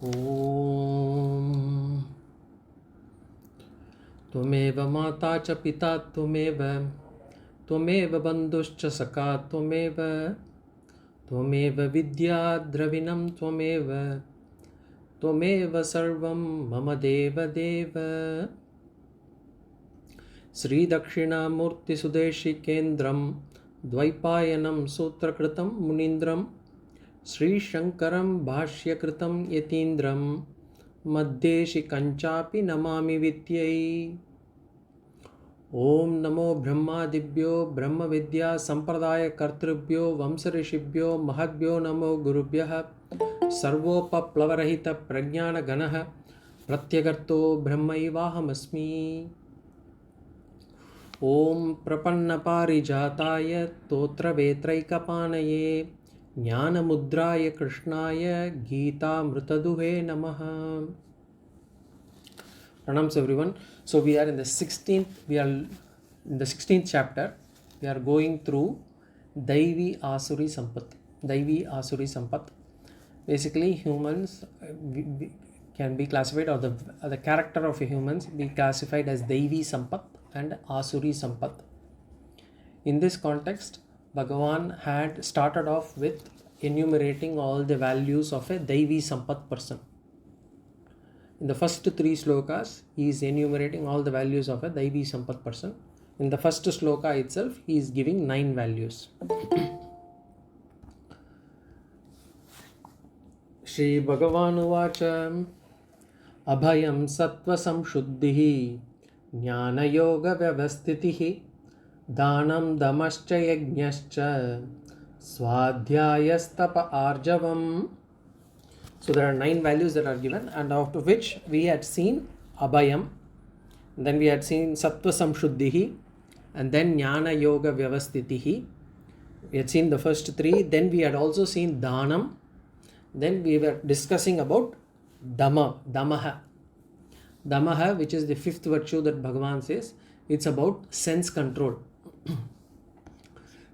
Om Tumeva Mata cha Pita Tumeva Bandhuscha Saka Tumeva Vidya Dravinam Tumeva Sarvam Mama Deva Deva Sri Dakshina Murti Sudeshi Kendram Dvaipayanam Sutrakritam Munindram Sri Shankaram Bhashyakritam Yatindram Madheshi Kanchapi Namami Vityai Om Namo Brahma Dibhyo Brahma Vidya Sampradaya Kartrubhyo Vamsarishibhyo Mahadbhyo Namo Gurubhyaha Sarvopa Plavarahita Prajnana Ganaha Pratyagarto Brahmaivahamasmi Om Prapanna Parijataya Totra Vetraikapanaye Jnana Mudraya Krishnaya Gita Mritaduhe Namaha. Pranams everyone. So we are in the 16th chapter. We are going through Daiv-Asura-Sampad. Basically humans can be classified, or the character of humans be classified as Daivi-Sampad and Asuri-Sampad. In this context, Bhagavan had started off with enumerating all the values of a Daivi-Sampad person. In the first 3 slokas, he is enumerating all the values of a Daivi-Sampad person. In the first sloka itself, he is giving 9 values. Shri Bhagavan Uvacha Abhayam Sattva Samshuddhihi Jnana Yoga Vyavasthitihi Dhanam Damascha Yajnascha Swadhyayastapa Arjavam. So there are 9 values that are given, and out of which we had seen Abhayam, then we had seen Sattva Samshuddhihi, and then Jnana Yoga Vyavasthitihi. We had seen the first 3, then we had also seen Dhanam, then we were discussing about Damaha, which is the 5th virtue that Bhagavan says. It's about sense control.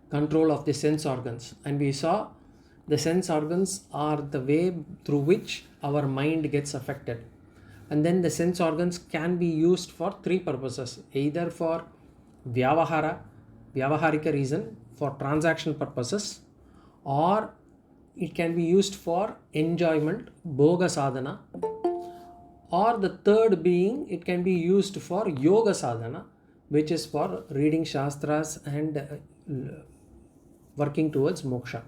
Control of the sense organs, and we saw the sense organs are the way through which our mind gets affected, and then the sense organs can be used for 3 purposes: either for Vyavaharika reason, for transaction purposes, or it can be used for enjoyment, Bhoga Sadhana, or the third being it can be used for Yoga Sadhana, which is for reading Shastras and working towards moksha.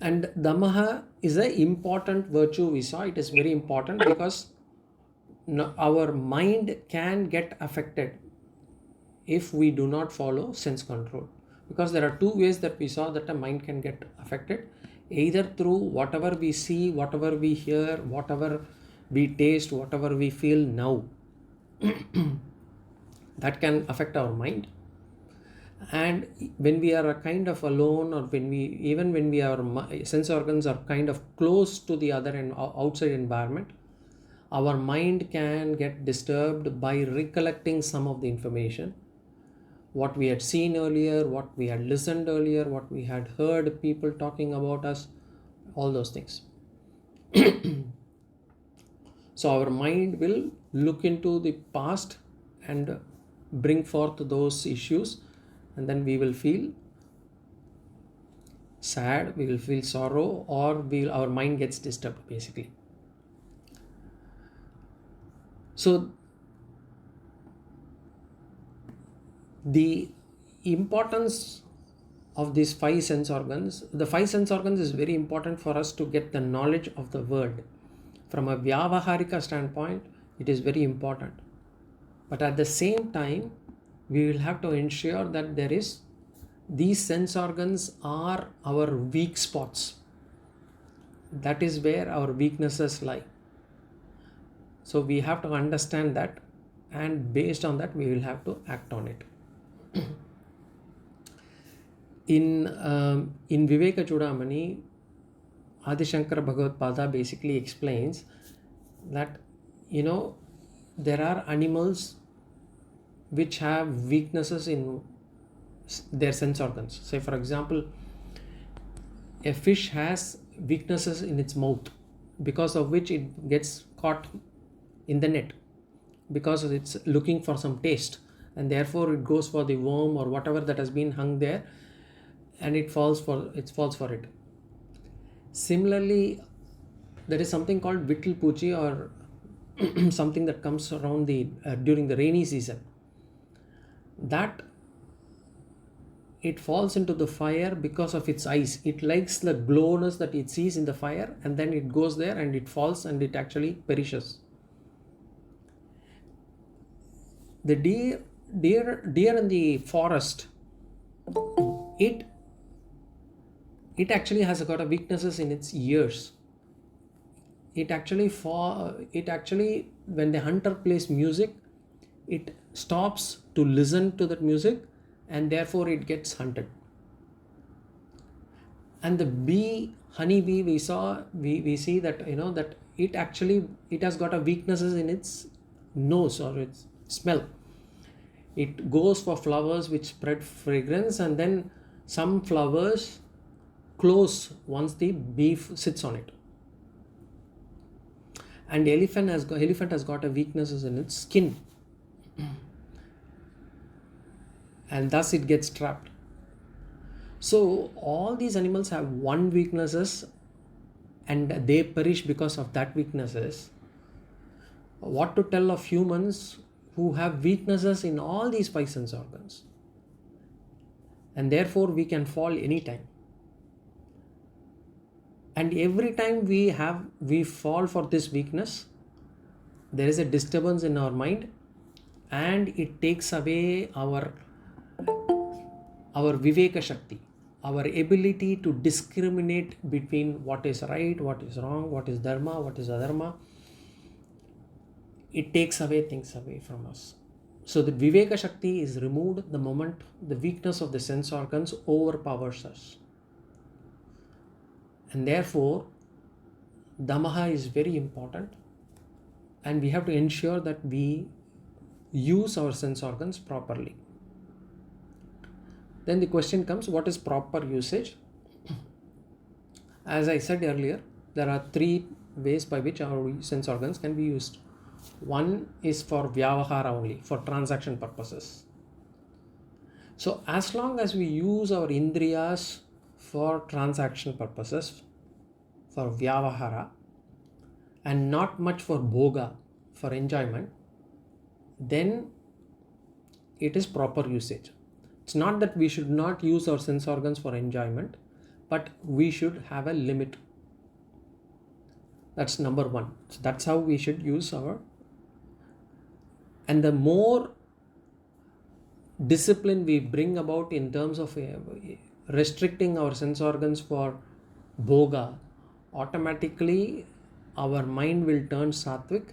And Damaha is an important virtue. We saw it is very important because our mind can get affected if we do not follow sense control, because there are 2 ways that we saw that a mind can get affected: either through whatever we see, whatever we hear, whatever we taste, whatever we feel now. That can affect our mind. And when we are kind of alone, or when our sense organs are kind of close to the other and outside environment, our mind can get disturbed by recollecting some of the information, what we had seen earlier, what we had listened earlier, what we had heard people talking about us, all those things. So our mind will look into the past and bring forth those issues, and then we will feel sad, we will feel sorrow, or our mind gets disturbed basically. So the importance of these 5 sense organs, the 5 sense organs is very important for us to get the knowledge of the world. From a Vyavaharika standpoint, it is very important. But at the same time, we will have to ensure that these sense organs are our weak spots. That is where our weaknesses lie. So we have to understand that, and based on that, we will have to act on it. In Viveka Chudamani, Adi Shankara Bhagavad Pada basically explains that, there are animals which have weaknesses in their sense organs. Say for example, a fish has weaknesses in its mouth, because of which it gets caught in the net, because it's looking for some taste, and therefore it goes for the worm or whatever that has been hung there, and it falls for it. Similarly, there is something called vittle puchi, or something that comes around during the rainy season, that it falls into the fire because of its eyes. It likes the glowness that it sees in the fire, and then it goes there and it falls and it actually perishes. The deer in the forest, it actually has got a weaknesses in its ears. It actually when the hunter plays music, it stops to listen to that music, and therefore it gets hunted. And the honeybee, we see that, that it has got a weaknesses in its nose or its smell. It goes for flowers which spread fragrance, and then some flowers close once the bee sits on it. And elephant has got a weaknesses in its skin, and thus it gets trapped. So all these animals have one weaknesses, and they perish because of that weaknesses. What to tell of humans who have weaknesses in all these five sense organs, and therefore we can fall anytime. And every time we fall for this weakness, there is a disturbance in our mind, and it takes away our Viveka Shakti, our ability to discriminate between what is right, what is wrong, what is dharma, what is adharma. It takes away things away from us. So the Viveka Shakti is removed the moment the weakness of the sense organs overpowers us. And therefore, Damaha is very important, and we have to ensure that we use our sense organs properly. Then the question comes, what is proper usage? As I said earlier, there are three ways by which our sense organs can be used. One is for Vyavahara only, for transaction purposes. So as long as we use our Indriyas for transaction purposes, for Vyavahara, and not much for Bhoga, for enjoyment, then it is proper usage. It's not that we should not use our sense organs for enjoyment, but we should have a limit. That's number one. So that's how we should use and the more discipline we bring about in terms of restricting our sense organs for Bhoga, automatically our mind will turn sattvic,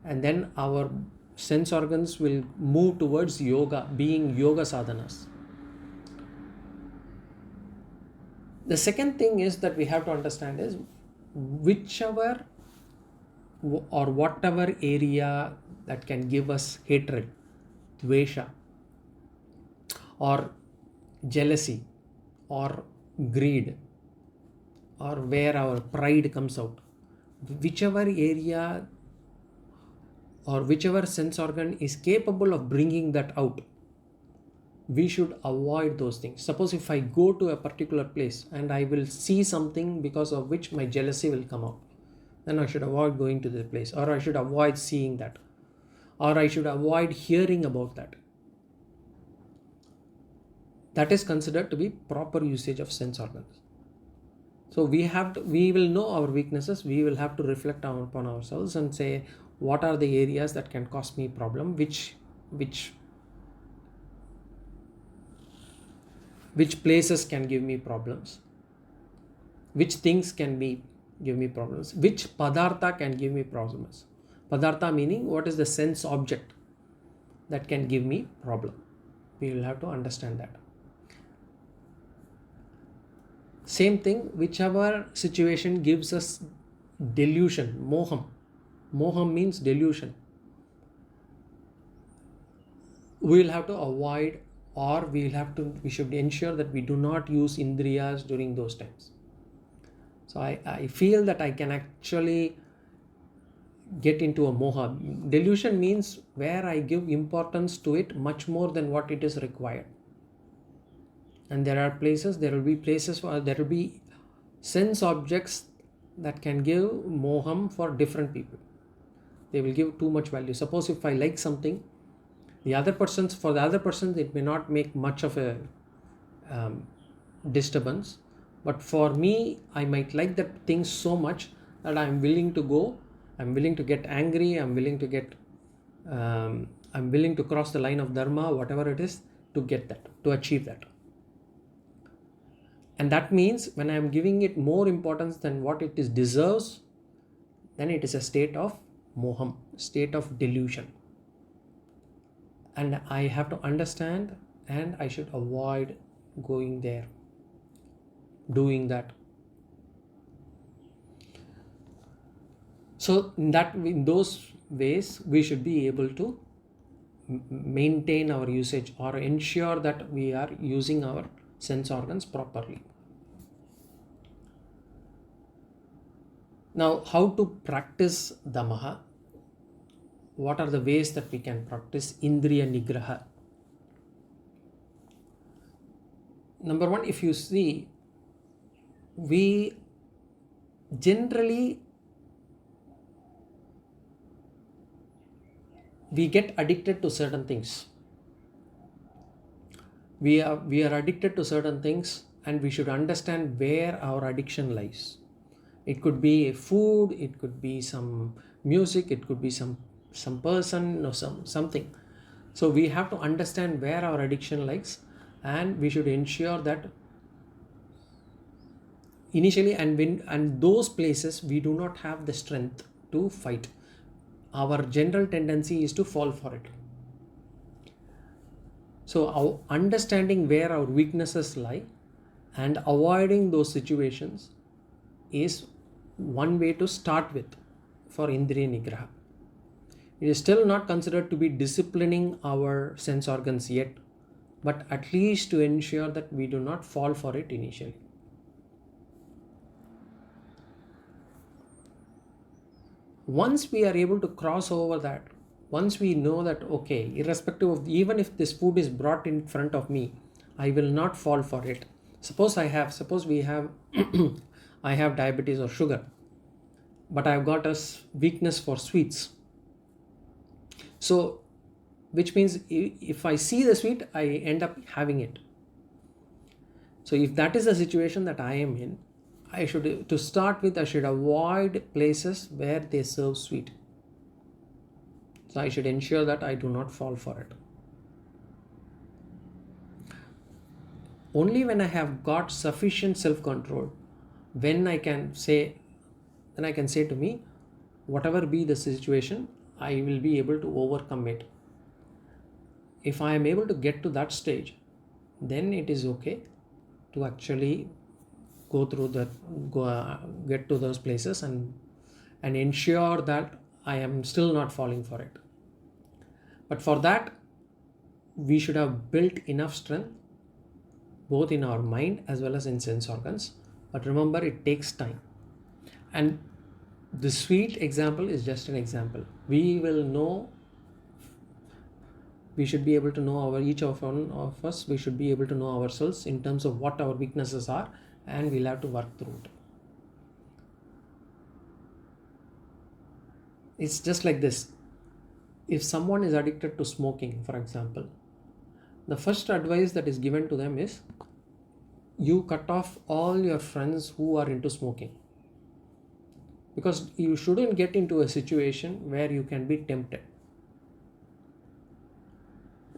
and then our sense organs will move towards yoga, being yoga sadhanas. The second thing is that we have to understand is whichever or whatever area that can give us hatred, dvesha, or jealousy, or greed, or where our pride comes out, whichever area or whichever sense organ is capable of bringing that out, we should avoid those things. Suppose if I go to a particular place and I will see something because of which my jealousy will come out, then I should avoid going to the place, or I should avoid seeing that, or I should avoid hearing about that. That is considered to be proper usage of sense organs. So we will know our weaknesses. We will have to reflect upon ourselves and say, what are the areas that can cause me problem, which places can give me problems, which things can give me problems, which padartha can give me problems. Padartha meaning what is the sense object that can give me problem. We will have to understand that. Same thing, whichever situation gives us delusion, moham. Moham means delusion. We will have to avoid, or we should ensure that we do not use indriyas during those times. So I feel that I can actually get into a moha. Delusion means where I give importance to it much more than what it is required. And there will be places where there will be sense objects that can give moham for different people. They will give too much value. Suppose if I like something, for the other person it may not make much of a disturbance, but for me I might like that thing so much that I'm willing to get angry, I'm willing to cross the line of dharma, whatever it is, to get that, to achieve that. And that means when I am giving it more importance than what it deserves, then it is a state of moham, state of delusion. And I have to understand, and I should avoid going there, doing that. So in those ways, we should be able to maintain our usage or ensure that we are using our sense organs properly. Now, how to practice Damaha? What are the ways that we can practice Indriya Nigraha? Number one, if you see, we generally get addicted to certain things. We are addicted to certain things, and we should understand where our addiction lies. It could be food, it could be some music, it could be some person or something. So we have to understand where our addiction lies, and we should ensure that initially and those places we do not have the strength to fight. Our general tendency is to fall for it. So our understanding where our weaknesses lie and avoiding those situations is one way to start with for Indriya Nigraha. It is still not considered to be disciplining our sense organs yet, but at least to ensure that we do not fall for it initially. Once we are able to cross over that, once we know that, okay, irrespective of, even if this food is brought in front of me, I will not fall for it. Suppose we have I have diabetes or sugar, but I've got a weakness for sweets. So, which means if I see the sweet, I end up having it. So if that is the situation that I am in, I should avoid places where they serve sweet. So I should ensure that I do not fall for it. Only when I have got sufficient self-control, when I can say to me, whatever be the situation, I will be able to overcome it. If I am able to get to that stage, then it is okay to actually get to those places and ensure that I am still not falling for it. But for that, we should have built enough strength both in our mind as well as in sense organs. But remember, it takes time. And the sweet example is just an example. We should be able to know each of us, we should be able to know ourselves in terms of what our weaknesses are, and we'll have to work through it. It's just like this. If someone is addicted to smoking, for example, the first advice that is given to them is, you cut off all your friends who are into smoking. Because you shouldn't get into a situation where you can be tempted.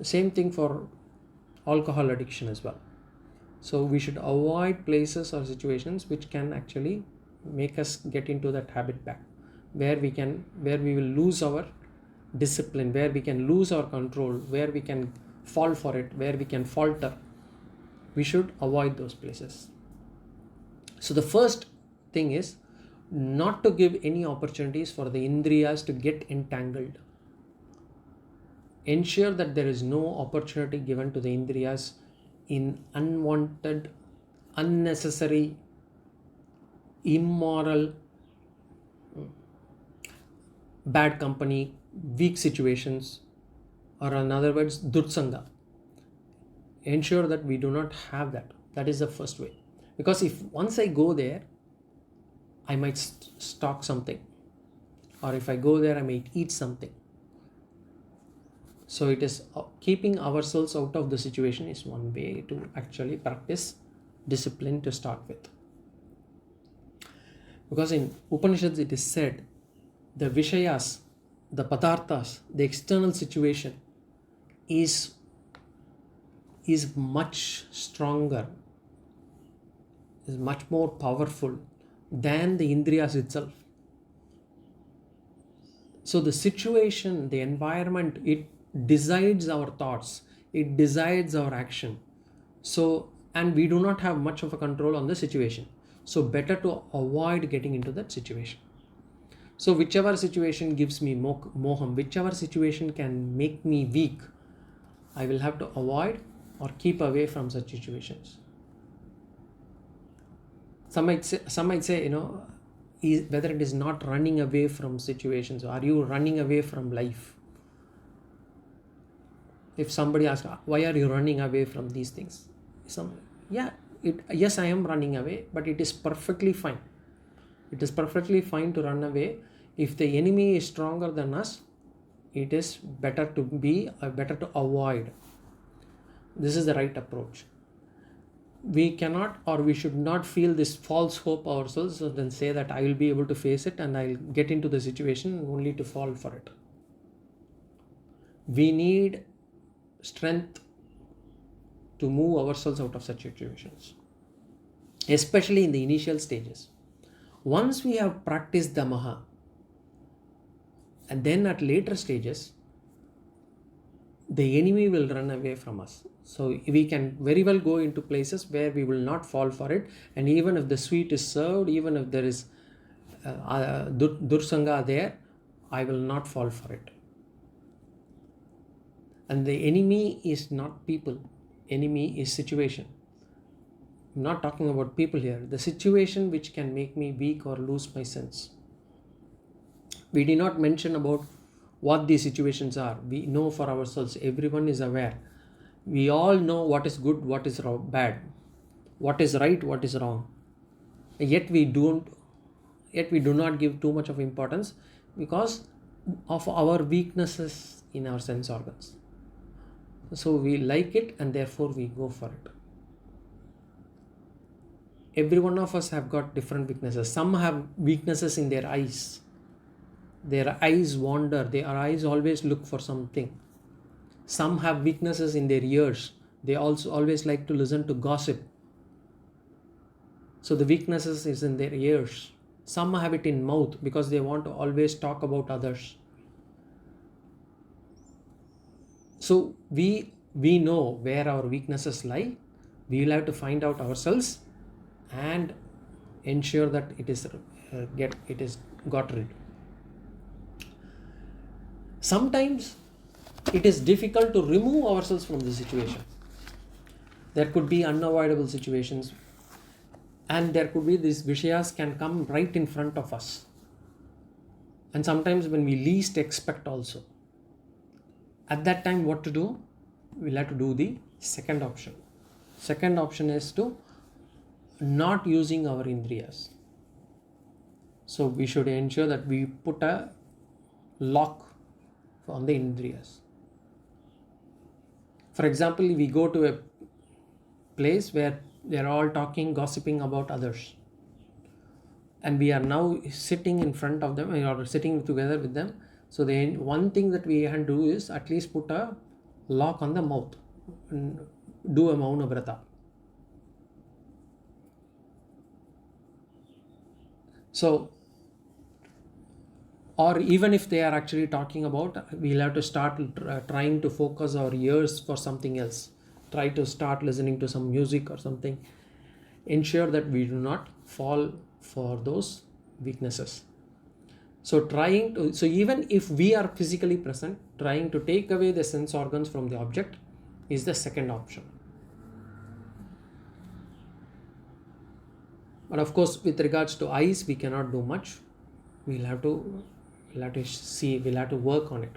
Same thing for alcohol addiction as well. So we should avoid places or situations which can actually make us get into that habit back, where we will lose our discipline, where we can lose our control, where we can fall for it, where we can falter. We should avoid those places. So the first thing is not to give any opportunities for the indriyas to get entangled. Ensure that there is no opportunity given to the indriyas in unwanted, unnecessary immoral, bad company, weak situations, or in other words, dursanga. Ensure that we do not have that. That is the first way. Because if once I go there, I might stock something, or if I go there, I might eat something. So it is keeping ourselves out of the situation is one way to actually practice discipline to start with. Because in Upanishads it is said, the Vishayas, the Padarthas, the external situation is much stronger, is much more powerful than the Indriyas itself. So the situation, the environment, it decides our thoughts, it decides our action. So, and we do not have much of a control on the situation. So better to avoid getting into that situation. So whichever situation gives me moham, whichever situation can make me weak, I will have to avoid or keep away from such situations. Some might say, whether it is not running away from situations, or are you running away from life? If somebody asks, why are you running away from these things? Yes, I am running away, but it is perfectly fine. It is perfectly fine to run away. If the enemy is stronger than us, it is better to avoid. This is the right approach. We cannot, or we should not feel this false hope ourselves and then say that I will be able to face it and I'll get into the situation only to fall for it. We need strength to move ourselves out of such situations, especially in the initial stages. Once we have practiced Damaha, and then at later stages, the enemy will run away from us. So we can very well go into places where we will not fall for it. And even if the sweet is served, even if there is dursanga there, I will not fall for it. And the enemy is not people. Enemy is situation. I'm not talking about people here. The situation which can make me weak or lose my sense. We did not mention about what these situations are. We know for ourselves. Everyone is aware. We all know what is good, what is bad, what is right, what is wrong. Yet we do not give too much of importance because of our weaknesses in our sense organs. So we like it and therefore we go for it. Every one of us have got different weaknesses. Some have weaknesses in their eyes. Their eyes wander. Their eyes always look for something. Some have weaknesses in their ears. They also always like to listen to gossip. So the weaknesses is in their ears. Some have it in mouth because they want to always talk about others. So we know where our weaknesses lie. We will have to find out ourselves and ensure that it is got rid. Sometimes it is difficult to remove ourselves from the situation. There could be unavoidable situations, and there could be these vishayas can come right in front of us. And sometimes when we least expect also. At that time, what to do? We'll have to do the second option. Second option is to not using our indriyas. So we should ensure that we put a lock on the indriyas. For example, we go to a place where they are all talking, gossiping about others. And we are now sitting in front of them or sitting together with them. So then one thing that we can do is at least put a lock on the mouth and do a mauna vrata. So, or even if they are actually talking about, we'll have to start trying to focus our ears for something else. Try to start listening to some music or something. Ensure that we do not fall for those weaknesses. So even if we are physically present, trying to take away the sense organs from the object is the second option. But of course, with regards to eyes, we cannot do much. We'll have to see, we'll have to work on it.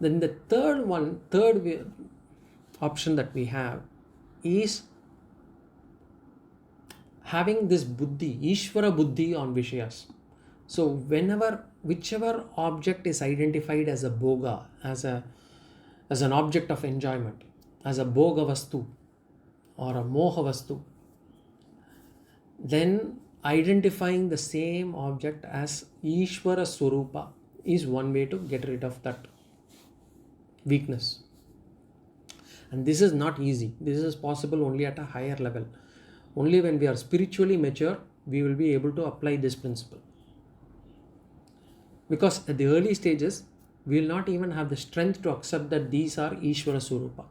Then the third option that we have is having this buddhi, Ishvara buddhi on Vishayas. So whichever object is identified as a bhoga, as an object of enjoyment, as a bhoga vastu or a moha vastu, then identifying the same object as Ishvara Swarupa is one way to get rid of that weakness. And this is not easy. This is possible only at a higher level. Only when we are spiritually mature, we will be able to apply this principle. Because at the early stages, we will not even have the strength to accept that these are Ishvara Swarupa.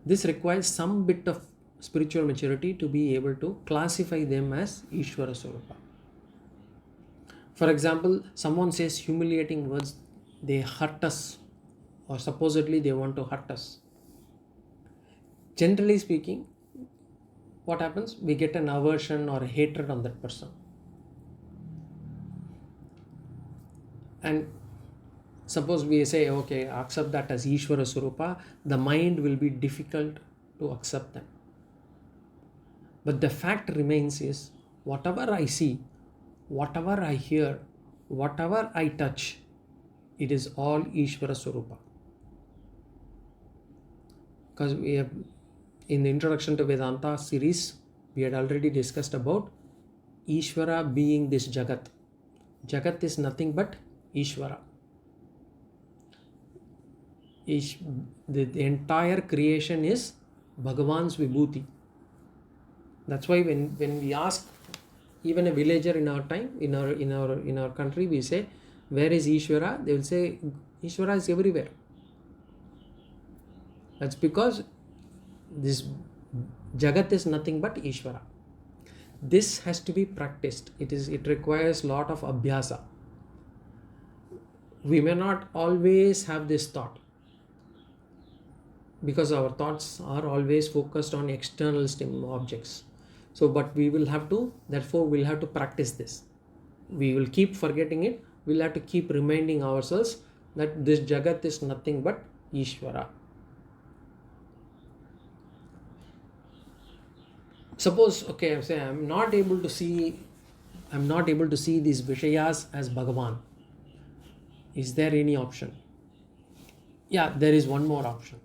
This requires some bit of spiritual maturity to be able to classify them as Ishvara Swarupa. For example, someone says humiliating words, they hurt us, or supposedly they want to hurt us. Generally speaking, what happens? We get an aversion or a hatred on that person. And suppose we say, okay, accept that as Ishvara Swarupa, the mind will be difficult to accept them. But the fact remains is, whatever I see, whatever I hear, whatever I touch, it is all Ishvara Swarupa. Because we have, in the Introduction to Vedanta series, we had already discussed about Ishvara being this Jagat. Jagat is nothing but Ishvara. The entire creation is Bhagavan's Vibhuti. That's why when we ask even a villager in our time, in our country, we say, where is Ishvara? They will say, Ishvara is everywhere. That's because this Jagat is nothing but Ishvara. This has to be practiced. It requires a lot of abhyasa. We may not always have this thought, because our thoughts are always focused on external objects. So, but we'll have to practice this. We will keep forgetting it. We'll have to keep reminding ourselves that this Jagat is nothing but Ishvara. Suppose, okay, I say I'm not able to see these Vishayas as Bhagavan. Is there any option? Yeah, there is one more option,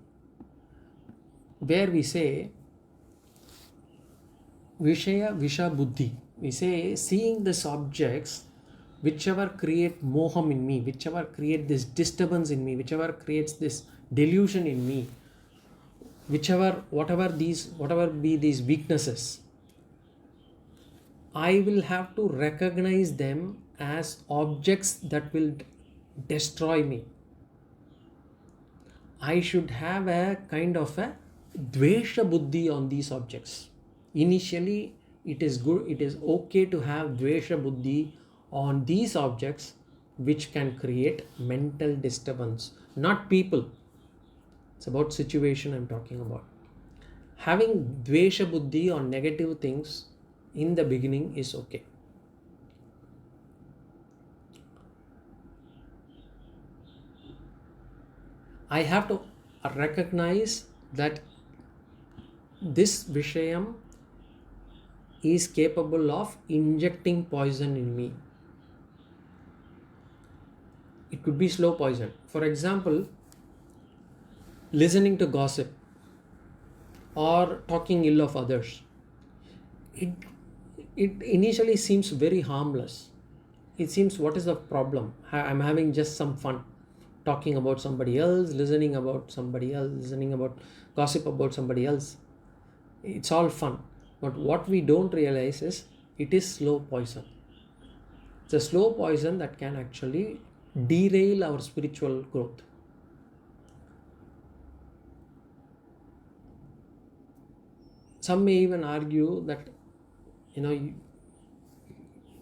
where we say Vishaya Visha Buddhi. We say, seeing these objects, whichever create moham in me, whichever create this disturbance in me, whichever creates this delusion in me, whatever be these weaknesses, I will have to recognize them as objects that will destroy me. I should have a kind of a dvesha buddhi on these objects. Initially, it is okay to have dvesha buddhi on these objects which can create mental disturbance, not people. It's about situation I'm talking about. Having dvesha buddhi on negative things in the beginning is okay. I have to recognize that this Vishayam is capable of injecting poison in me. It could be slow poison. For example, listening to gossip or talking ill of others. It initially seems very harmless. It seems, what is the problem? I'm having just some fun. Talking about somebody else, listening about somebody else, listening about gossip about somebody else. It's all fun. But what we don't realize is, it is slow poison. It's a slow poison that can actually derail our spiritual growth. Some may even argue that,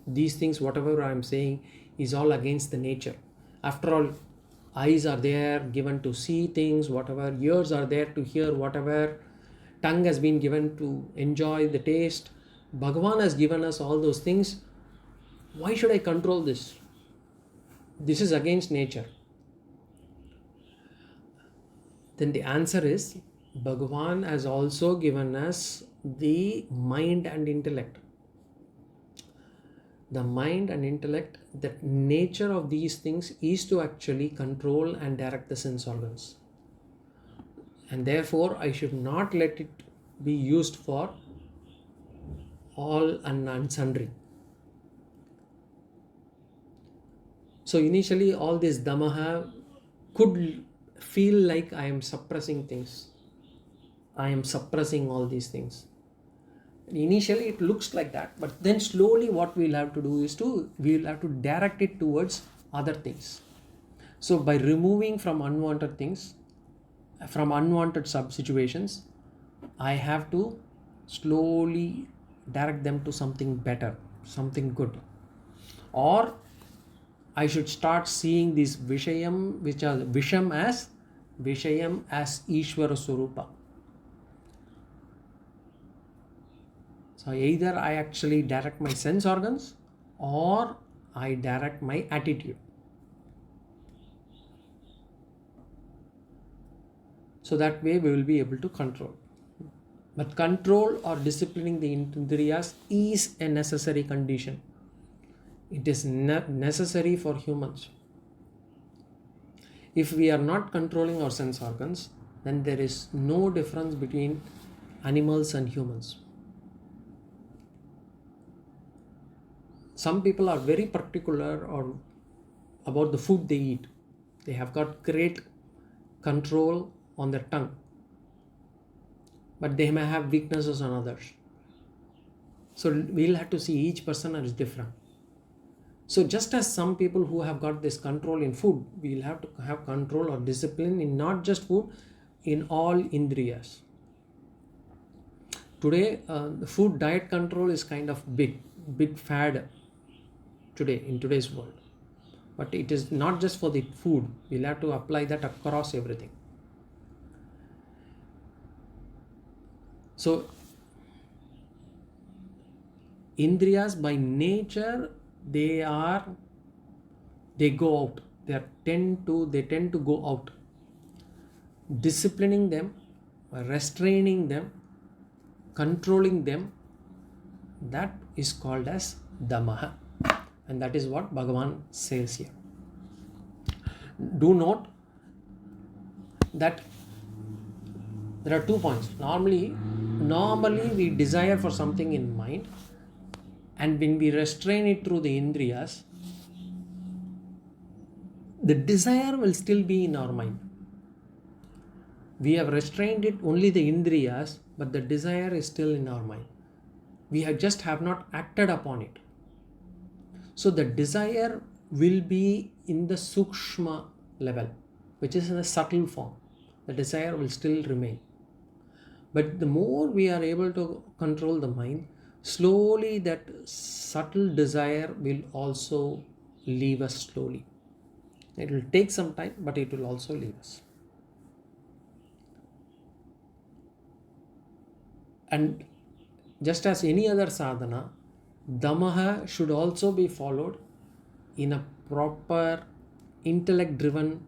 these things, whatever I'm saying, is all against the nature. After all, eyes are there given to see things, whatever, ears are there to hear whatever, tongue has been given to enjoy the taste, Bhagavan has given us all those things. Why should I control this? This is against nature. Then the answer is, Bhagavan has also given us the mind and intellect. The mind and intellect, the nature of these things is to actually control and direct the sense organs. And therefore, I should not let it be used for all and sundry. So initially, all this Damaha could feel like I am suppressing things. I am suppressing all these things. Initially it looks like that, but then slowly what we'll have to do is we'll have to direct it towards other things. So by removing from unwanted things, from unwanted situations, I have to slowly direct them to something better, something good. Or I should start seeing this Vishayam, which are Visham as Ishvara Swarupa. So either I actually direct my sense organs or I direct my attitude. So that way we will be able to control. But control or disciplining the Indriyas is a necessary condition. It is necessary for humans. If we are not controlling our sense organs, then there is no difference between animals and humans. Some people are very particular about the food they eat. They have got great control on their tongue, but they may have weaknesses on others. So we'll have to see each person is different. So just as some people who have got this control in food, we'll have to have control or discipline in not just food, in all indriyas. Today, the food diet control is kind of big fad today in today's world. But it is not just for the food. We'll have to apply that across everything. So indriyas by nature, they go out. They tend to go out. Disciplining them, restraining them, controlling them, that is called as Damaha. And that is what Bhagavan says here. Do note that there are 2 points. Normally we desire for something in mind, and when we restrain it through the indriyas, the desire will still be in our mind. We have restrained it only the indriyas, but the desire is still in our mind. We have not acted upon it. So the desire will be in the sukshma level, which is in a subtle form. The desire will still remain. But the more we are able to control the mind, slowly that subtle desire will also leave us slowly. It will take some time, but it will also leave us. And just as any other sadhana, Damaha should also be followed in a proper intellect-driven,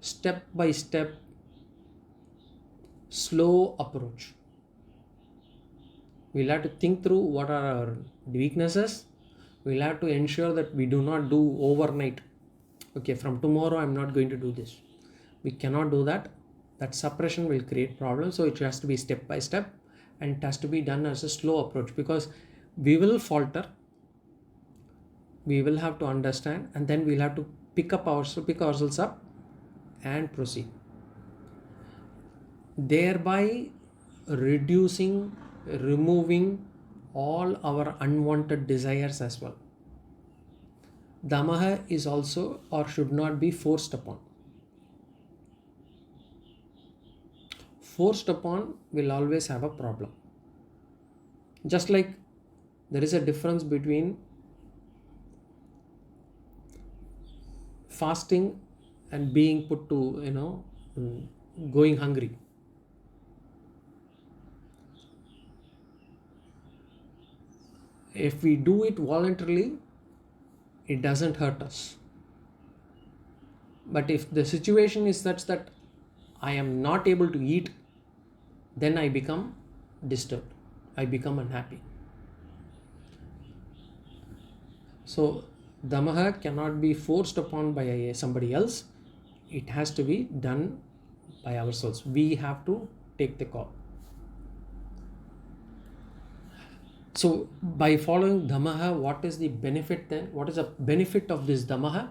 step-by-step, slow approach. We'll have to think through what are our weaknesses. We'll have to ensure that we do not do overnight. Okay, from tomorrow I'm not going to do this. We cannot do that. That suppression will create problems. So it has to be step by step, and it has to be done as a slow approach, because we will falter. We will have to understand, and then we'll have to pick ourselves up and proceed. Thereby removing all our unwanted desires as well. Damaha is also or should not be forced upon. Forced upon will always have a problem. Just like there is a difference between fasting and being put to, going hungry. if we do it voluntarily, it doesn't hurt us. But if the situation is such that I am not able to eat, then I become disturbed. I become unhappy. So Damaha cannot be forced upon by somebody else. It has to be done by ourselves. We have to take the call. So by following Damaha, what is the benefit then? What is the benefit of this Damaha?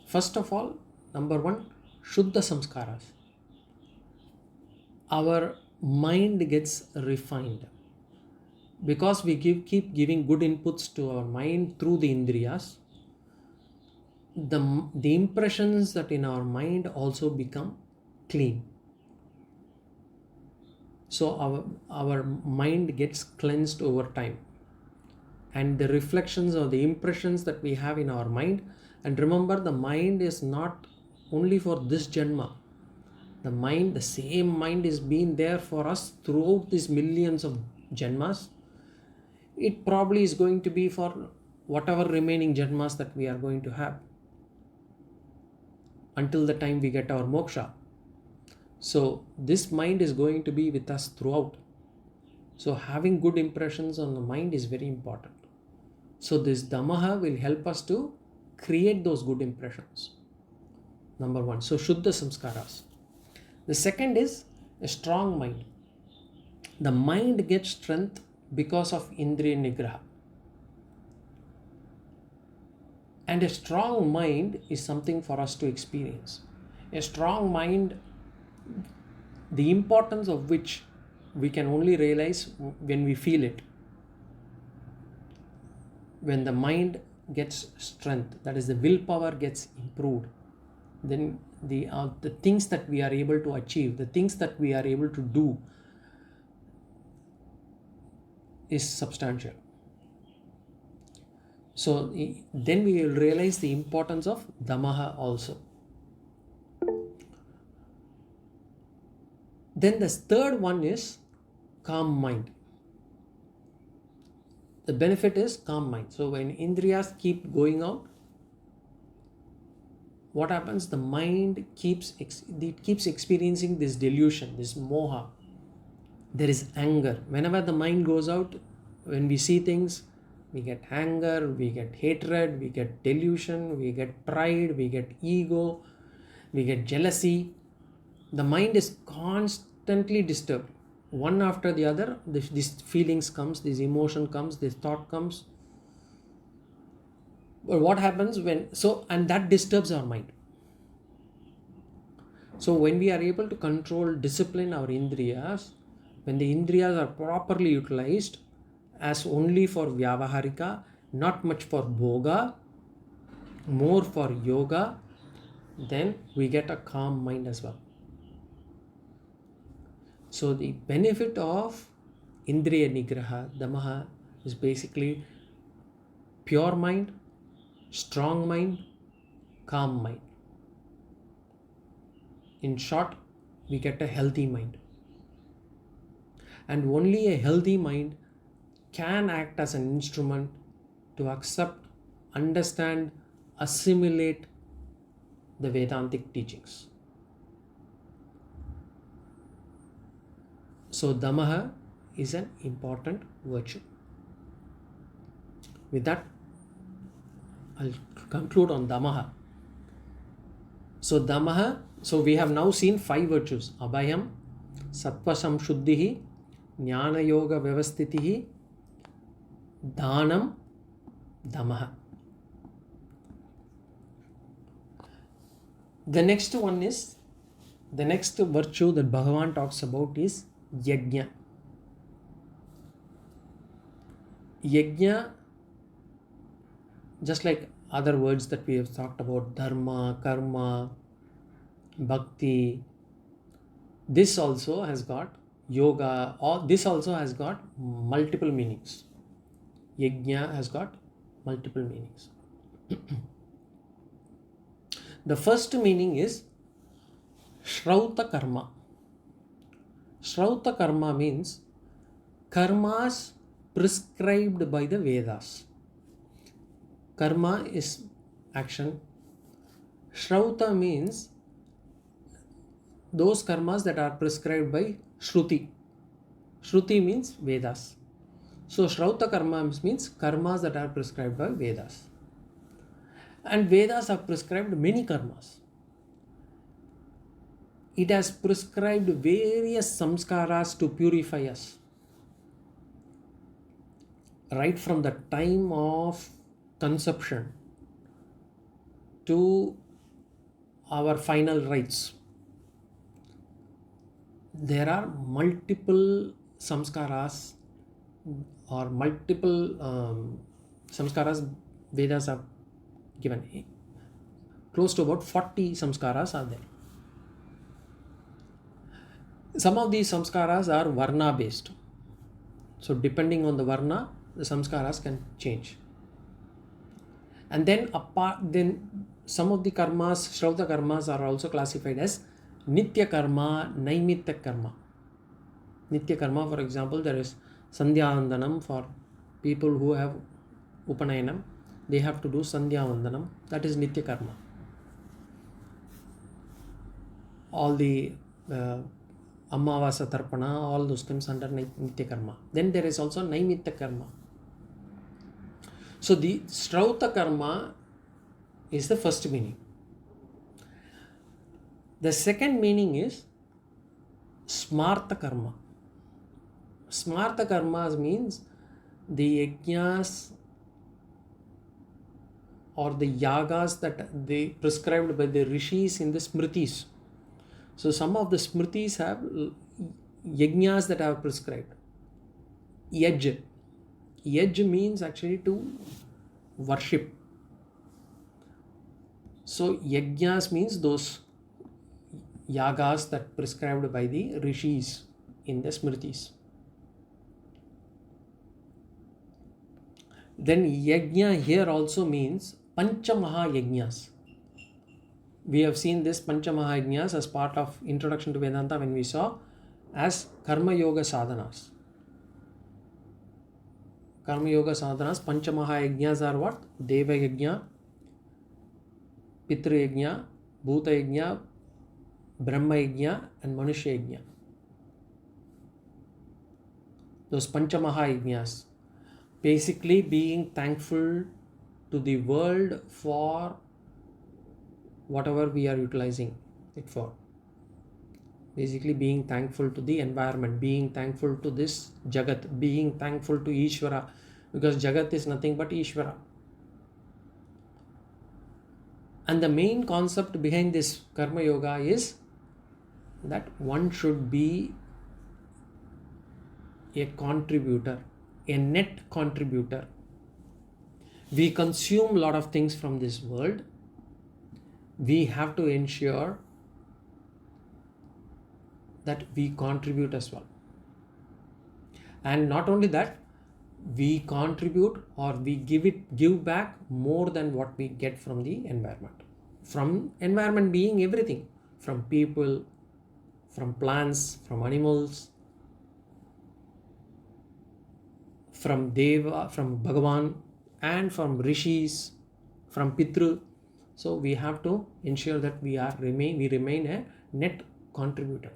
First of all, number one, Shuddha Samskaras. Our mind gets refined. Because we keep giving good inputs to our mind through the Indriyas, the impressions that in our mind also become clean. So our mind gets cleansed over time. And the reflections or the impressions that we have in our mind, and remember, the mind is not only for this Janma. The same mind is being there for us throughout these millions of Janmas. It probably is going to be for whatever remaining Janmas that we are going to have until the time we get our moksha. So this mind is going to be with us throughout. So having good impressions on the mind is very important. So this Damaha will help us to create those good impressions. Number one. So Shuddha Samskaras. The second is a strong mind. The mind gets strength because of Indriya Nigraha. And a strong mind is something for us to experience. A strong mind, the importance of which we can only realize when we feel it. When the mind gets strength, that is, the willpower gets improved, then the things that we are able to achieve, the things that we are able to do is substantial. So then we will realize the importance of Damaha also. Then the third one is calm mind. The benefit is calm mind. So when Indriyas keep going out, what happens? The mind keeps experiencing this delusion, this moha. There is anger. Whenever the mind goes out, when we see things, we get anger, we get hatred, we get delusion, we get pride, we get ego, we get jealousy. The mind is constantly disturbed. One after the other, these feelings comes, this emotion comes, this thought comes. But what happens and that disturbs our mind. So when we are able to control, discipline our Indriyas, when the Indriyas are properly utilized as only for Vyavaharika, not much for Bhoga, more for Yoga, then we get a calm mind as well. So the benefit of Indriya Nigraha, Damaha, is basically pure mind, strong mind, calm mind. In short, we get a healthy mind. And only a healthy mind can act as an instrument to accept, understand, assimilate the Vedantic teachings. So Damaha is an important virtue. With that, I'll conclude on Damaha. So Damaha, so we have now seen 5 virtues: Abhayam, Sattva Samshuddhihi, Jnana Yoga Vyavasthitihi, Dhanam, Damaha. The next virtue that Bhagavan talks about is Yajna. Yajna, just like other words that we have talked about, Dharma, Karma, Bhakti, this also has got yoga, or this also has got multiple meanings. Yajna has got multiple meanings. The first meaning is Shrouta Karma. Shrouta Karma means karmas prescribed by the Vedas. Karma is action. Shrauta means those karmas that are prescribed by Shruti. Shruti means Vedas. So Shrauta Karma means karmas that are prescribed by Vedas. And Vedas have prescribed many karmas. It has prescribed various samskaras to purify us. Right from the time of conception to our final rites. There are multiple samskaras or multiple samskaras Vedas have given. Close to about 40 samskaras are there. Some of these samskaras are varna based. So depending on the varna, the samskaras can change. And then some of the karmas, Shrauta karmas, are also classified as Nitya karma, Naimitya karma. Nitya karma, for example, there is Sandhya Vandanam for people who have Upanayanam. They have to do Sandhya Vandanam. That is Nitya karma. All the Amavasa Tarpana, all those comes under Nitya karma. Then there is also Naimitya karma. So the Shrauta karma is the first meaning. The second meaning is smartha karma. Smartha karma means the yajnas or the yagas that they prescribed by the rishis in the smritis. So some of the smritis have yajnas that are prescribed. Yaj. Yaj means actually to worship. So yajnas means those yagas that prescribed by the rishis in the smritis. Then yajna here also means Pancha Maha Yajnas. We have seen this Pancha Maha Yajnas as part of Introduction to Vedanta when we saw as Karma Yoga Sadhanas. Karma Yoga Sadhanas, Pancha Maha Yajnas are what? Deva Yajna, Pitra Yajna, Bhuta Yajna, Brahma Yajna and Manushya Yajna. Those Pancha Maha Yajnas. Basically being thankful to the world for whatever we are utilizing it for. Basically being thankful to the environment, being thankful to this Jagat, being thankful to Ishvara, because Jagat is nothing but Ishvara. And the main concept behind this Karma Yoga is that one should be a contributor, a net contributor. We consume a lot of things from this world. We have to ensure that we contribute as well. And not only that, we contribute or we give back more than what we get from the environment. From environment being everything, from people, from plants, from animals, from Deva, from Bhagavan, and from Rishis, from Pitru. So we have to ensure that we remain a net contributor.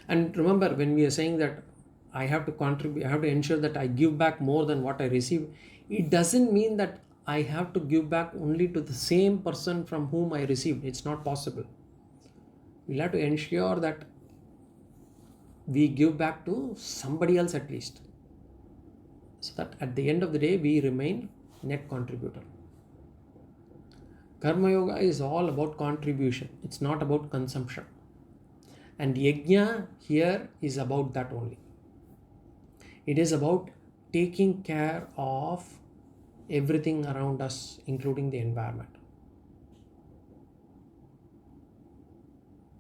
And remember, when we are saying that I have to contribute, I have to ensure that I give back more than what I receive, it doesn't mean that I have to give back only to the same person from whom I received. It's not possible. We'll have to ensure that we give back to somebody else at least, so that at the end of the day we remain net contributor. Karma Yoga is all about contribution. It's not about consumption. And Yajna here is about that only. It is about taking care of everything around us, including the environment.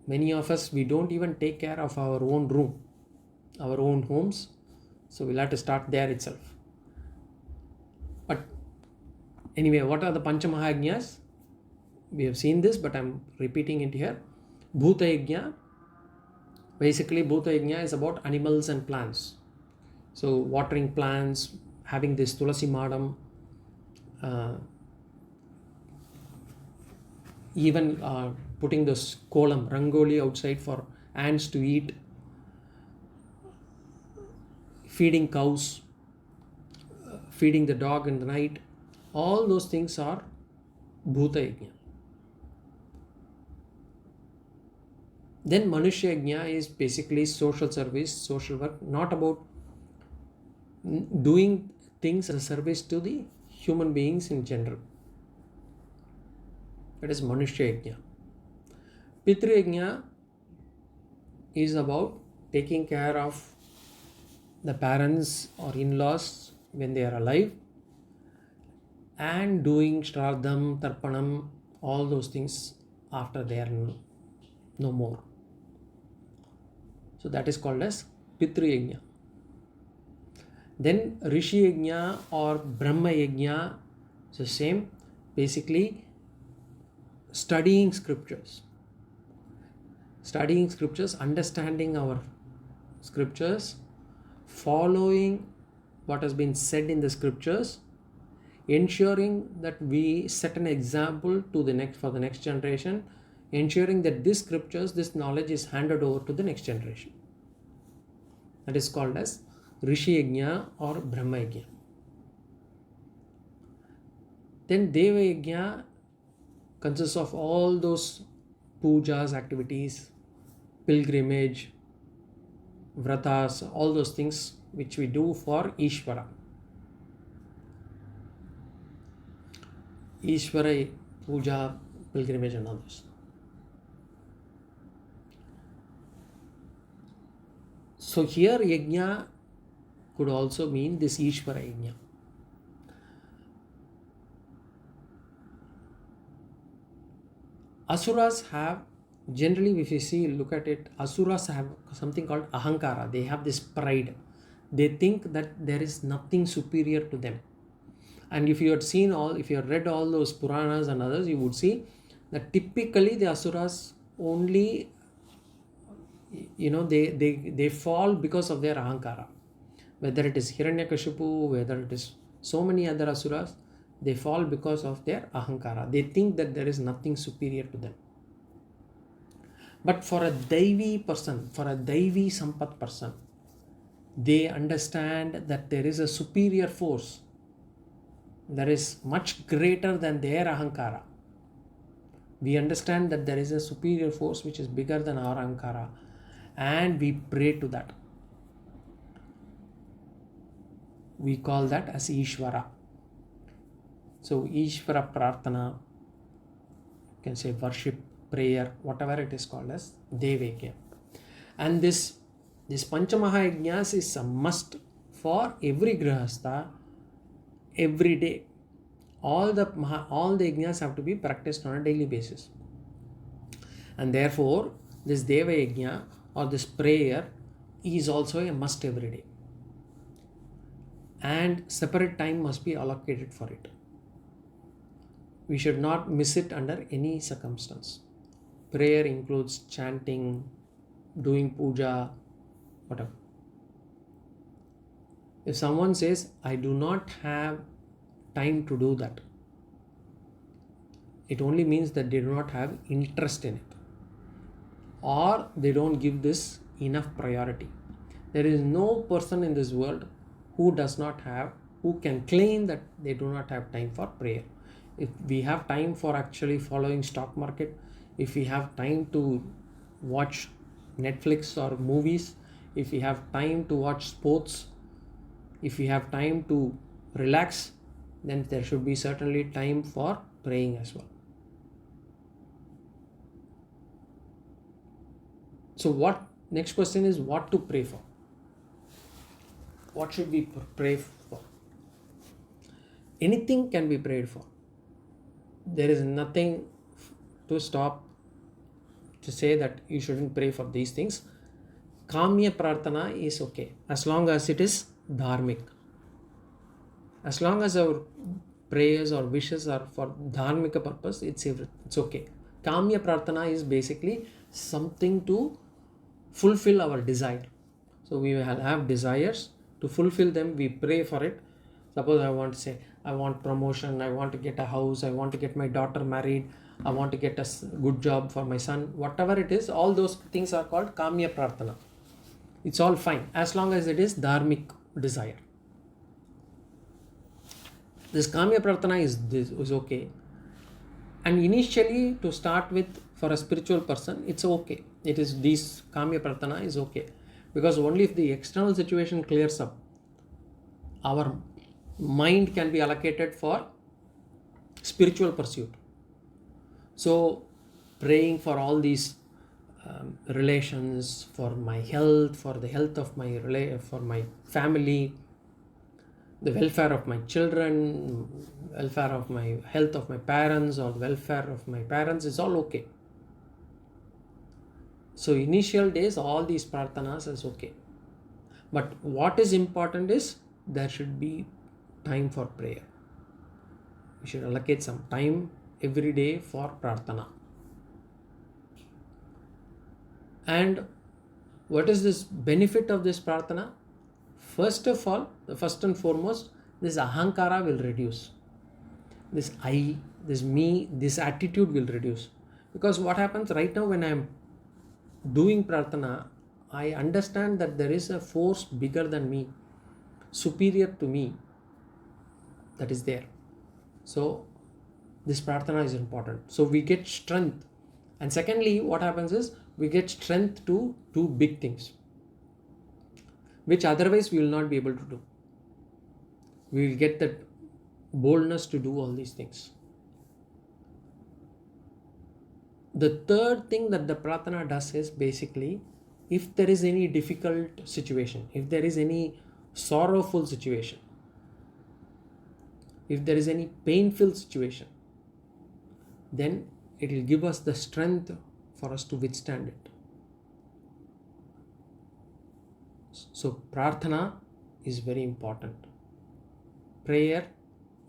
Many of us, we don't even take care of our own room, our own homes. So we'll have to start there itself. But anyway, what are the Pancha Maha Yajnas? We have seen this, but I'm repeating it here. Bhuta Yajna, Basically, Bhuta Yajna is about animals and plants. So watering plants, having this Tulasi Madam, even putting this kolam, rangoli outside for ants to eat, feeding cows, feeding the dog in the night, all those things are Bhuta Yajna. Then Manushya Yajna is basically social service, social work, not about doing things as a service to the human beings in general. That is Manushya Yajna. Pitru Yajna is about taking care of the parents or in-laws when they are alive and doing Shraddham, Tarpanam, all those things after they are no more. So that is called as Pitru Yajna. Then Rishi Yajna or Brahma Yajna is the same. Basically, studying scriptures. Studying scriptures, understanding our scriptures, following what has been said in the scriptures, ensuring that we set an example to for the next generation, ensuring that this scriptures, this knowledge is handed over to the next generation. That is called as Rishi Yajna or Brahma Yajna. Then Deva Yajna consists of all those pujas, activities, pilgrimage, vratas, all those things which we do for Ishvara. Ishvara puja, pilgrimage and others. So here Yajna could also mean this Ishvara Yajna. Asuras have, generally if you see, look at it, Asuras have something called Ahankara. They have this pride. They think that there is nothing superior to them. And if you had read all those Puranas and others, you would see that typically the Asuras only, they fall because of their Ahankara. Whether it is Hiranyakashipu, whether it is so many other Asuras, they fall because of their Ahankara. They think that there is nothing superior to them. But for a Daivi person, for a Daivi-Sampad person, they understand that there is a superior force that is much greater than their Ahankara. We understand that there is a superior force which is bigger than our Ahankara, and we pray to that. We call that as Ishvara. So Ishvara Prarthana, you can say worship, prayer, whatever it is called as Devakya. And this Pancha Maha Yajnas is a must for every Grihastha every day. All the Yajnas have to be practiced on a daily basis. And therefore, this Deva Yajna or this prayer is also a must every day. And separate time must be allocated for it. We should not miss it under any circumstance. Prayer includes chanting, doing puja, whatever. If someone says, I do not have time to do that, it only means that they do not have interest in it, or they don't give this enough priority. There is no person in this world who can claim that they do not have time for prayer. If we have time for actually following stock market, if we have time to watch Netflix or movies, if we have time to watch sports, if we have time to relax, then there should be certainly time for praying as well. So next question is what to pray for? What should we pray for? Anything can be prayed for. There is nothing to stop to say that you shouldn't pray for these things. Kamya Prarthana is okay as long as it is dharmic. As long as our prayers or wishes are for dharmika purpose, it's okay. Kamya Prarthana is basically something to fulfill our desire. So we will have desires. To fulfill them, we pray for it. Suppose I want to say, I want promotion, I want to get a house, I want to get my daughter married, I want to get a good job for my son, whatever it is, all those things are called kamya prarthana. It's all fine as long as it is dharmic desire. This kamya prarthana is okay. And initially, to start with, for a spiritual person, it's okay. It is this kamya prarthana is okay. Because only if the external situation clears up, our mind can be allocated for spiritual pursuit. So, praying for all these relations, for my health, for the health of for my family, the welfare of my children, welfare of my health of my parents, or the welfare of my parents is all okay. So initial days, all these prarthanas is okay. But what is important is there should be time for prayer. We should allocate some time every day for prarthana. And what is this benefit of this prarthana? First of all, first and foremost, this ahankara will reduce. This I, this me, this attitude will reduce. Because what happens right now when I am doing prarthana, I understand that there is a force bigger than me, superior to me, that is there. So this prarthana is important. So we get strength. And secondly, what happens is we get strength to do big things, which otherwise we will not be able to do. We will get that boldness to do all these things. The third thing that the prarthana does is basically, if there is any difficult situation, if there is any sorrowful situation, if there is any painful situation, then it will give us the strength for us to withstand it. So prarthana is very important. Prayer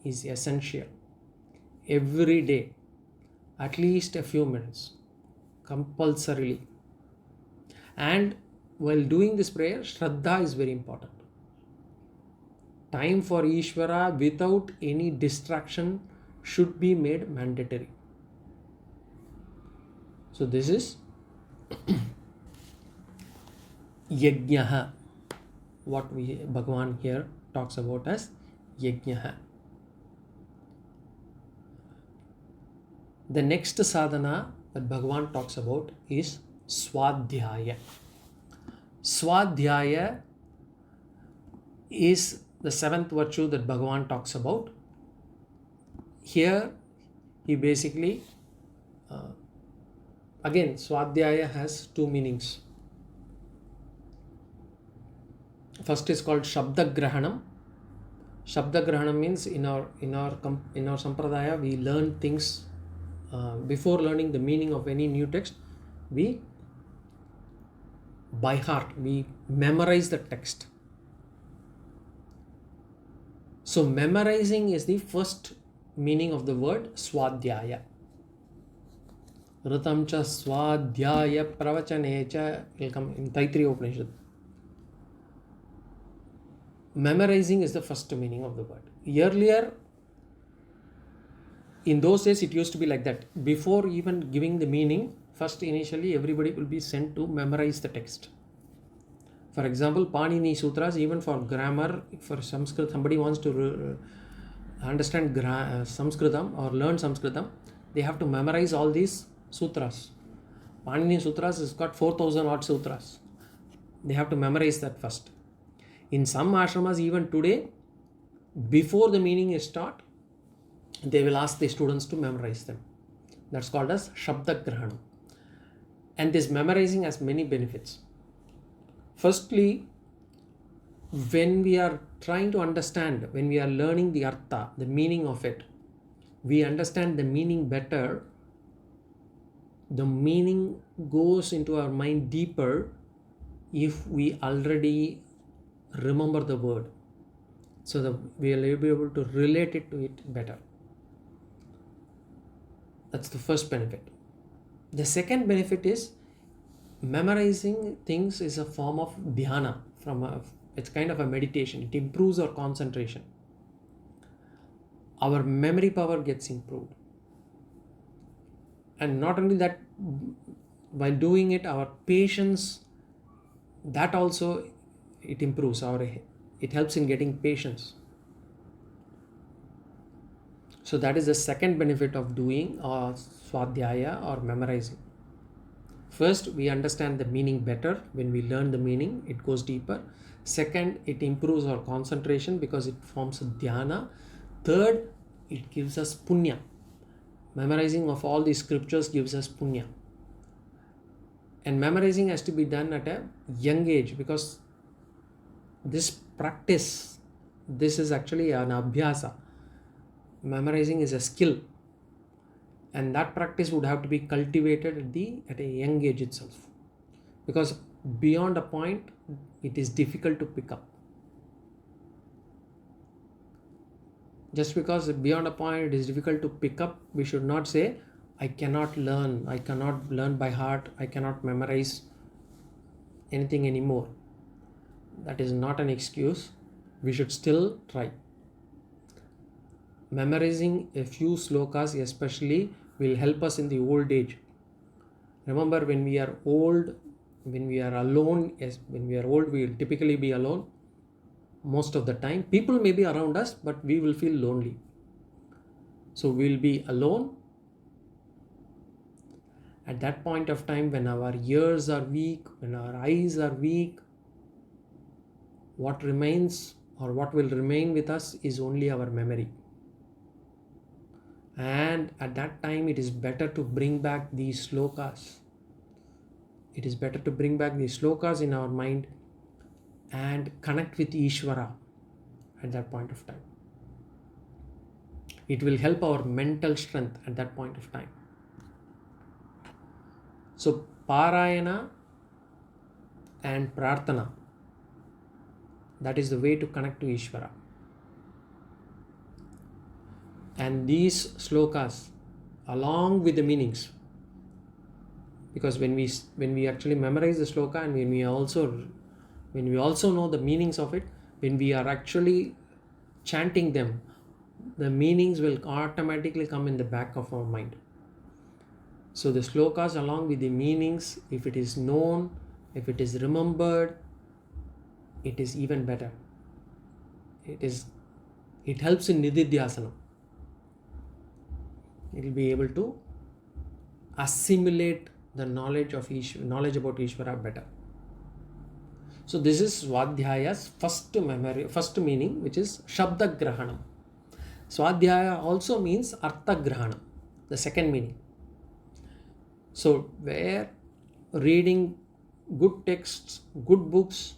is essential. Every day, at least a few minutes, compulsorily. And while doing this prayer, Shraddha is very important. Time for Ishvara without any distraction should be made mandatory. So this is Yajnaha, what Bhagavan here talks about as Yajnaha. The next sadhana that Bhagavan talks about is Swadhyaya. Swadhyaya is the seventh virtue that Bhagavan talks about. Here he basically, again, Swadhyaya has two meanings. First is called Shabda Grahanam. Shabda Grahanam means in our sampradaya we learn things before learning the meaning of any new text. We by heart, we memorize the text. So memorizing is the first meaning of the word Swadhyaya. Ritam cha Swadhyaya pravachane cha will come in Taittiriya Upanishad. Memorizing is the first meaning of the word. Earlier, in those days, it used to be like that. Before even giving the meaning, first initially everybody will be sent to memorize the text. For example, Panini Sutras, even for grammar, for Sanskrit, somebody wants to understand Sanskritam or learn Sanskritam, they have to memorize all these sutras. Panini Sutras has got 4,000 odd sutras. They have to memorize that first. In some ashramas, even today, before the meaning is taught, they will ask the students to memorize them. That's called as Shabda Grahanam. And this memorizing has many benefits. Firstly, when we are trying to understand, when we are learning the artha, the meaning of it, we understand the meaning better. The meaning goes into our mind deeper if we already remember the word, so that we will be able to relate it to it better. That's the first benefit. The second benefit is memorizing things is a form of dhyana. It's kind of a meditation. It improves our concentration. Our memory power gets improved. And not only that, while doing it, our patience, that also it improves. It helps in getting patience. So that is the second benefit of doing swadhyaya or memorizing. First, we understand the meaning better. When we learn the meaning, it goes deeper. Second, it improves our concentration because it forms a dhyana. Third, it gives us punya. Memorizing of all these scriptures gives us punya. And memorizing has to be done at a young age, because this practice, this is actually an abhyasa. Memorizing is a skill, and that practice would have to be cultivated at a young age itself, because beyond a point it is difficult to pick up. Just because beyond a point it is difficult to pick up, we should not say, I cannot learn by heart, I cannot memorize anything anymore. That is not an excuse. We should still try. Memorizing a few slokas especially will help us in the old age. Remember, when we are old, when we are alone, when we are old, we will typically be alone most of the time. People may be around us, but we will feel lonely. So we will be alone. At that point of time, when our ears are weak, when our eyes are weak, what remains or what will remain with us is only our memory. And at that time, it is better to bring back these slokas. It is better to bring back these slokas in our mind and connect with Ishvara at that point of time. It will help our mental strength at that point of time. So, Parayana and Prarthana, that is the way to connect to Ishvara. And these slokas, along with the meanings, because when we actually memorize the sloka, and when we also know the meanings of it, when we are actually chanting them, the meanings will automatically come in the back of our mind. So the slokas along with the meanings, if it is known, if it is remembered, it is even better. It helps in nididhyasana. It will be able to assimilate the knowledge about Ishvara better. So this is Swadhyaya's first meaning, which is Shabda Grahanam. Swadhyaya also means Artha Grahanam, the second meaning. So where reading good texts, good books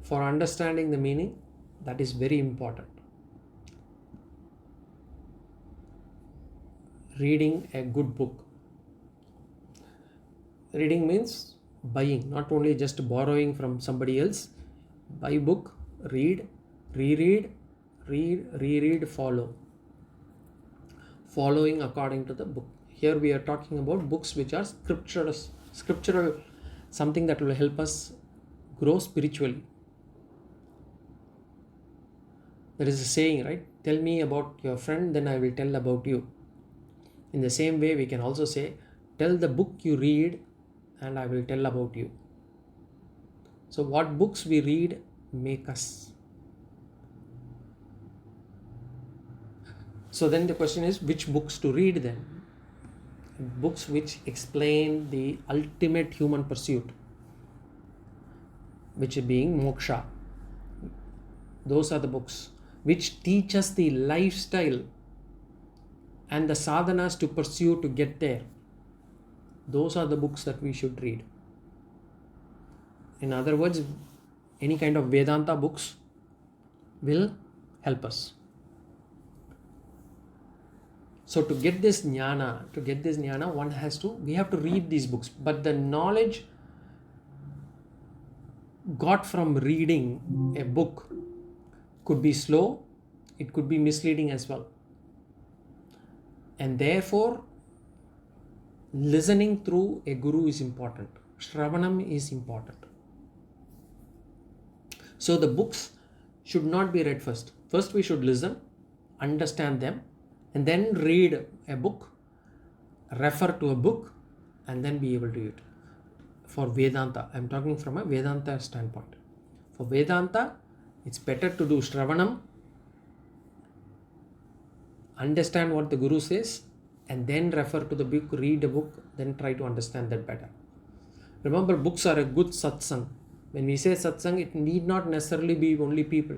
for understanding the meaning, that is very important. Reading a good book. Reading means buying, not only just borrowing from somebody else. Buy book, read, reread, follow. Following according to the book. Here we are talking about books which are scriptural, something that will help us grow spiritually. There is a saying, right? Tell me about your friend, then I will tell about you. In the same way, we can also say, tell the book you read and I will tell about you. So what books we read make us. So then the question is, which books to read then? Books which explain the ultimate human pursuit, which is being moksha. Those are the books which teach us the lifestyle and the sadhanas to pursue to get there. Those are the books that we should read. In other words, any kind of Vedanta books will help us. So to get this jnana, we have to read these books. But the knowledge got from reading a book could be slow, it could be misleading as well. And therefore, listening through a guru is important. Shravanam is important. So the books should not be read first. First we should listen, understand them, and then read a book, refer to a book, and then be able to read. For Vedanta, I'm talking from a Vedanta standpoint. For Vedanta, it's better to do Shravanam, understand what the Guru says, and then refer to the book, read a book, then try to understand that better. Remember, books are a good satsang. When we say satsang, it need not necessarily be only people.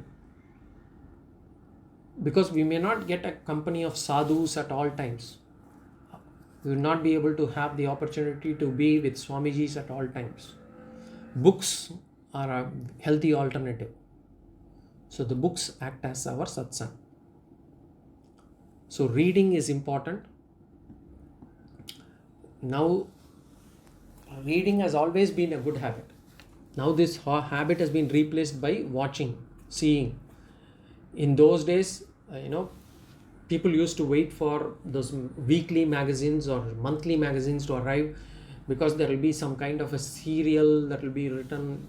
Because we may not get a company of sadhus at all times. We will not be able to have the opportunity to be with Swamijis at all times. Books are a healthy alternative. So the books act as our satsang. So reading is important. Now, reading has always been a good habit. Now this habit has been replaced by watching, seeing. In those days, people used to wait for those weekly magazines or monthly magazines to arrive, because there will be some kind of a serial that will be written,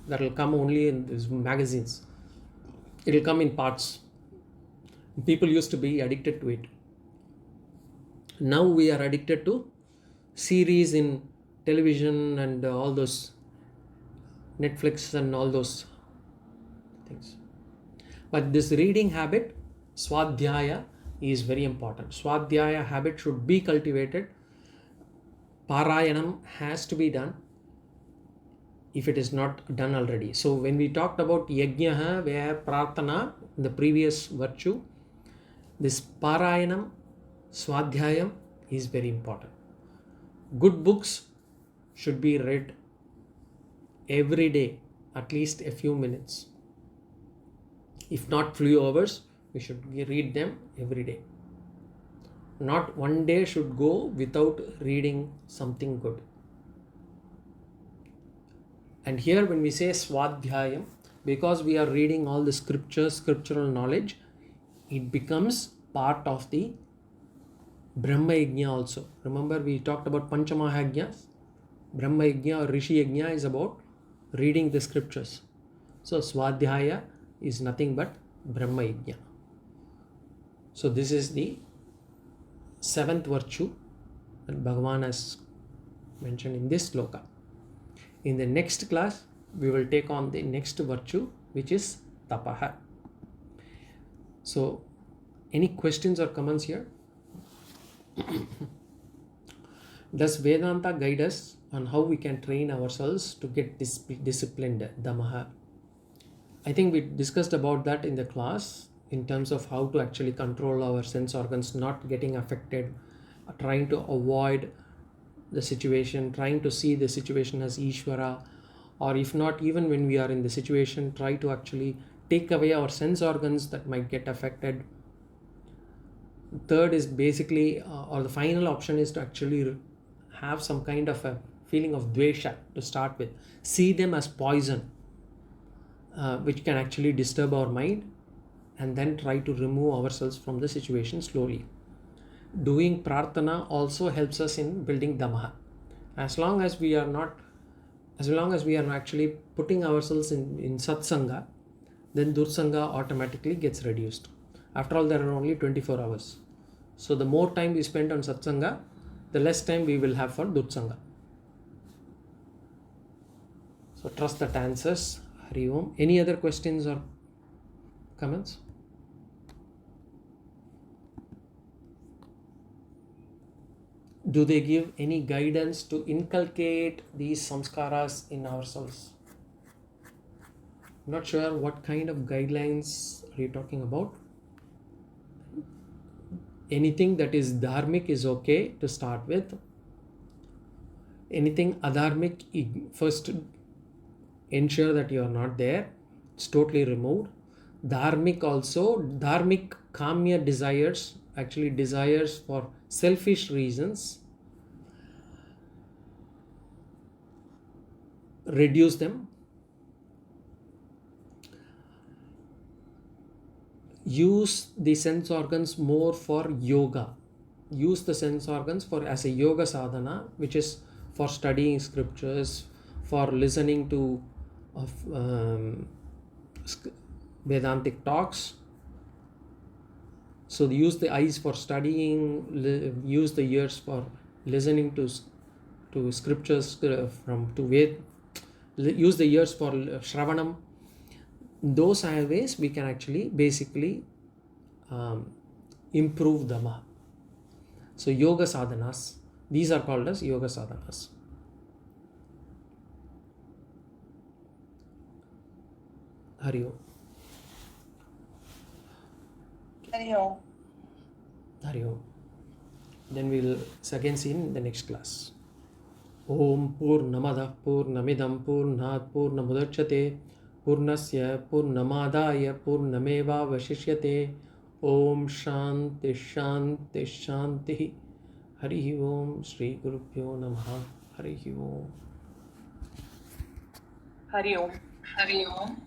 that will come only in these magazines. It will come in parts. People used to be addicted to it. Now we are addicted to series in television and all those Netflix and all those things. But this reading habit, Swadhyaya, is very important. Swadhyaya habit should be cultivated. Parayanam has to be done if it is not done already. So when we talked about Yajna, where Prarthana, the previous virtue, this Parayanam, Swadhyayam is very important. Good books should be read every day, at least a few minutes. If not few hours, we should read them every day. Not one day should go without reading something good. And here when we say Swadhyayam, because we are reading all the scriptures, scriptural knowledge, it becomes part of the Brahma Yajna also. Remember we talked about Pancha Maha Yajnas. Brahma Yajna or Rishi Yajna is about reading the scriptures. So Swadhyaya is nothing but Brahma Yajna. So this is the 7th virtue that Bhagavan has mentioned in this sloka. In the next class, we will take on the next virtue, which is Tapaha. So any questions or comments here? Does Vedanta guide us on how we can train ourselves to get disciplined, Damaha? I think we discussed about that in the class in terms of how to actually control our sense organs not getting affected, trying to avoid the situation, trying to see the situation as Ishvara, or if not, even when we are in the situation, try to actually take away our sense organs that might get affected. Third is basically, or the final option is to actually have some kind of a feeling of dvesha to start with. See them as poison, which can actually disturb our mind, and then try to remove ourselves from the situation slowly. Doing prarthana also helps us in building Damaha. As long as we are actually putting ourselves in satsanga, then dursanga automatically gets reduced. After all, there are only 24 hours. So the more time we spend on satsanga, the less time we will have for dursanga. So trust that answers. Hari Om. Any other questions or comments? Do they give any guidance to inculcate these samskaras in ourselves? I'm not sure what kind of guidelines are you talking about. Anything that is dharmic is okay to start with. Anything adharmic, first ensure that you are not there. It's totally removed. Dharmic also, dharmic kamya desires, actually desires for selfish reasons, reduce them. Use the sense organs more for yoga. Use the sense organs for as a yoga sadhana, which is for studying scriptures, for listening to Vedantic talks. So use the eyes for studying, use the ears for listening to scriptures from to Ved, use the ears for Shravanam. Those are ways we can actually basically improve Damaha. So yoga sadhanas, these are called as yoga sadhanas. Hari Om. Hari Om. Hari Om. Then we will again see in the next class. Om Purnamada Purnamidam Purnat Purnamudachyate Purnasya Purnamadaya Purnameva Vashishyate. Om Shanti Shanti Shanti. Hari Om. Shri Gurubhyo Namaha. Hari Om. Hari Om. Hari Om.